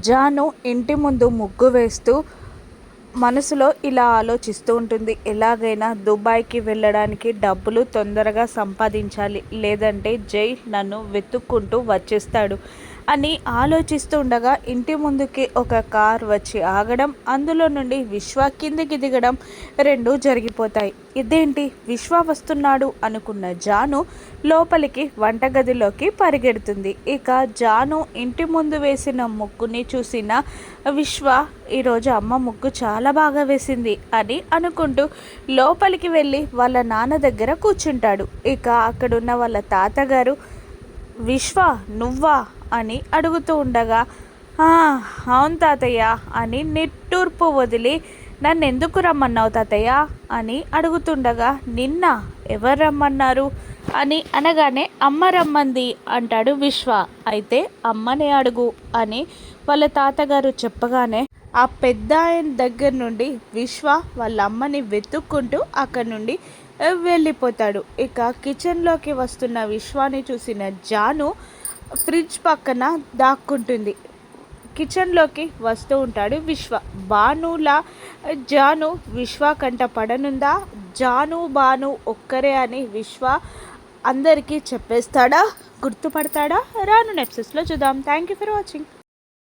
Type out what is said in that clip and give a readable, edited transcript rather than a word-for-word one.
జాను ఇంటి ముందు ముగ్గు వేస్తూ మనసులో ఇలా ఆలోచిస్తూ ఉంటుంది. ఎలాగైనా దుబాయ్కి వెళ్ళడానికి డబ్బులు తొందరగా సంపాదించాలి, లేదంటే జై నన్ను వెతుక్కుంటూ వచ్చేస్తాడు అని ఆలోచిస్తూ ఉండగా ఇంటి ముందుకి ఒక కార్ వచ్చి ఆగడం, అందులో నుండి విశ్వ కిందికి దిగడం రెండూ జరిగిపోతాయి. ఇదేంటి విశ్వ వస్తున్నాడు అనుకున్న జాను లోపలికి వంటగదిలోకి పరిగెడుతుంది. ఇక జాను ఇంటి ముందు వేసిన ముగ్గుని చూసిన విశ్వ, ఈరోజు అమ్మ ముగ్గు చాలా బాగా వేసింది అని అనుకుంటూ లోపలికి వెళ్ళి వాళ్ళ నాన్న దగ్గర కూర్చుంటాడు. ఇక అక్కడున్న వాళ్ళ తాతగారు, విశ్వ నువ్వా అని అడుగుతూ ఉండగా, అవును తాతయ్య అని నిట్టూర్పు వదిలి, నన్ను ఎందుకు రమ్మన్నావు తాతయ్య అని అడుగుతుండగా, నిన్న ఎవరు రమ్మన్నారు అని అనగానే, అమ్మ రమ్మంది అంటాడు విశ్వ. అయితే అమ్మని అడుగు అని వాళ్ళ తాతగారు చెప్పగానే ఆ పెద్ద ఆయన దగ్గర నుండి విశ్వ వాళ్ళ అమ్మని వెతుక్కుంటూ అక్కడి నుండి వెళ్ళిపోతాడు. ఇక కిచెన్లోకి వస్తున్న విశ్వాని చూసిన జాను ఫ్రిడ్జ్ పక్కన దాక్కుంటుంది. కిచెన్లోకి వస్తూ ఉంటాడు విశ్వ. భానులా జాను విశ్వ కంట పడనుందా? జాను భాను ఒక్కరే అని విశ్వ అందరికీ చెప్పేస్తాడా? గుర్తుపడతాడా? రాను నెప్సెస్లో చూద్దాం. Thank you for watching.